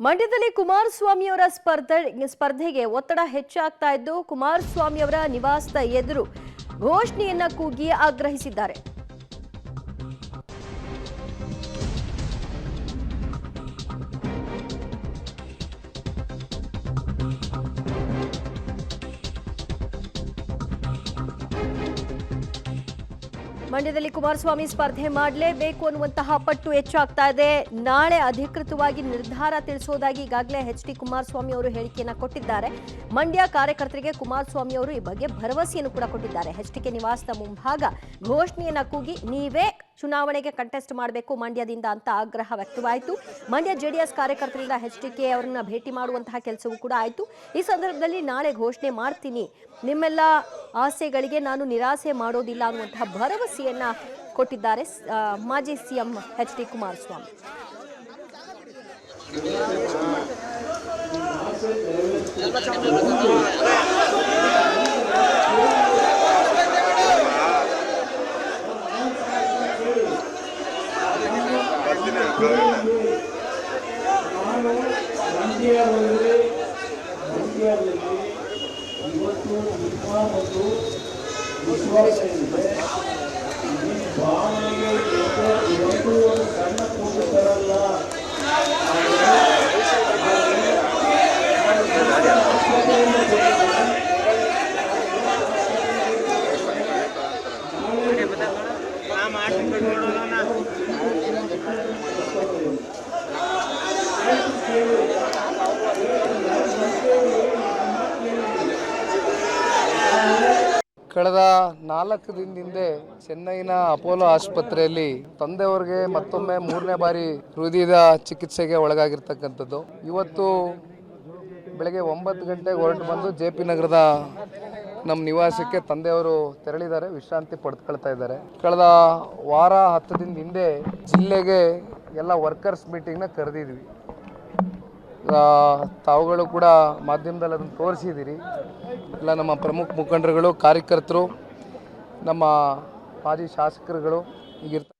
ಮಂಡ್ಯದಲ್ಲಿ ಕುಮಾರಸ್ವಾಮಿ ಅವರ ಸ್ಪರ್ಧೆಗೆ ಒತ್ತಡ ಹೆಚ್ಚಾಗ್ತಾ ಇದ್ದು ಕುಮಾರಸ್ವಾಮಿ ಅವರ ನಿವಾಸದ ಎದುರು ಘೋಷಣೆಯನ್ನ ಕೂಗಿ ಆಗ್ರಹಿಸಿದ್ದಾರೆ. ಮಂಡ್ಯದಲ್ಲಿ ಕುಮಾರಸ್ವಾಮಿ ಸ್ಪರ್ಧೆ ಮಾಡಲೇಬೇಕು ಅನ್ನುವಂತಹ ಪಟ್ಟು ಹೆಚ್ಚಾಗ್ತಾ ಇದೆ. ನಾಳೆ ಅಧಿಕೃತವಾಗಿ ನಿರ್ಧಾರ ತಿಳಿಸೋದಾಗಿ ಈಗಾಗಲೇ ಎಚ್ ಡಿ ಕುಮಾರಸ್ವಾಮಿ ಅವರು ಹೇಳಿಕೆಯನ್ನ ಕೊಟ್ಟಿದ್ದಾರೆ. ಮಂಡ್ಯ ಕಾರ್ಯಕರ್ತರಿಗೆ ಕುಮಾರಸ್ವಾಮಿ ಅವರು ಈ ಬಗ್ಗೆ ಭರವಸೆಯನ್ನು ಕೂಡ ಕೊಟ್ಟಿದ್ದಾರೆ. ಎಚ್ಡಿಕೆ ನಿವಾಸದ ಮುಂಭಾಗ ಘೋಷಣೆಯನ್ನ ಕೂಗಿ ನೀವೇ ಚುನಾವಣೆಗೆ ಕಂಟೆಸ್ಟ್ ಮಾಡಬೇಕು ಮಂಡ್ಯದಿಂದ ಅಂತ ಆಗ್ರಹ ವ್ಯಕ್ತವಾಯಿತು. ಮಂಡ್ಯ ಜೆಡಿಎಸ್ ಕಾರ್ಯಕರ್ತರಿಂದ ಎಚ್ಡಿಕೆ ಅವರನ್ನ ಭೇಟಿ ಮಾಡುವಂತಹ ಕೆಲಸವೂ ಕೂಡ ಆಯಿತು. ಈ ಸಂದರ್ಭದಲ್ಲಿ ನಾಳೆ ಘೋಷಣೆ ಮಾಡ್ತೀನಿ, ನಿಮ್ಮೆಲ್ಲ ಆಸೆಗಳಿಗೆ ನಾನು ನಿರಾಸೆ ಮಾಡೋದಿಲ್ಲ ಅನ್ನುವಂತಹ ಭರವಸೆಯನ್ನ ಕೊಟ್ಟಿದ್ದಾರೆ ಮಾಜಿ ಸಿಎಂ ಎಚ್ ಡಿ ಕುಮಾರಸ್ವಾಮಿ. ಇವತ್ತು ಮತ್ತು ವಿಶ್ವಾಸ ಇದೆ. ಈ ಭಾವನೆಗೆ ಇವತ್ತು ಒಂದು ಸಣ್ಣ ಕೂಟು ತರಲ್ಲ. ಕಳೆದ 4 ದಿನದ ಹಿಂದೆ ಚೆನ್ನೈನ ಅಪೋಲೋ ಆಸ್ಪತ್ರೆಯಲ್ಲಿ ತಂದೆಯವರಿಗೆ ಮತ್ತೊಮ್ಮೆ 3ನೇ ಬಾರಿ ಹೃದಯದ ಚಿಕಿತ್ಸೆಗೆ ಒಳಗಾಗಿರ್ತಕ್ಕಂಥದ್ದು. ಇವತ್ತು ಬೆಳಗ್ಗೆ 9 ಗಂಟೆಗೆ ಹೊರಟು ಬಂದು JP ನಗರದ ನಮ್ಮ ನಿವಾಸಕ್ಕೆ ತಂದೆಯವರು ತೆರಳಿದ್ದಾರೆ, ವಿಶ್ರಾಂತಿ ಪಡೆದುಕೊಳ್ತಾ ಇದ್ದಾರೆ. ಕಳೆದ ವಾರ 10 ದಿನದ ಹಿಂದೆ ಜಿಲ್ಲೆಗೆ ಎಲ್ಲ ವರ್ಕರ್ಸ್ ಮೀಟಿಂಗ್ನ ಕರೆದಿದ್ವಿ. ತಾವುಗಳು ಕೂಡ ಮಾಧ್ಯಮದಲ್ಲಿ ಅದನ್ನು ತೋರಿಸಿದ್ದೀರಿ. ಎಲ್ಲ ನಮ್ಮ ಪ್ರಮುಖ ಮುಖಂಡರುಗಳು, ಕಾರ್ಯಕರ್ತರು, ನಮ್ಮ ಮಾಜಿ ಶಾಸಕರುಗಳು ಹೀಗಿರ್ತಾರೆ.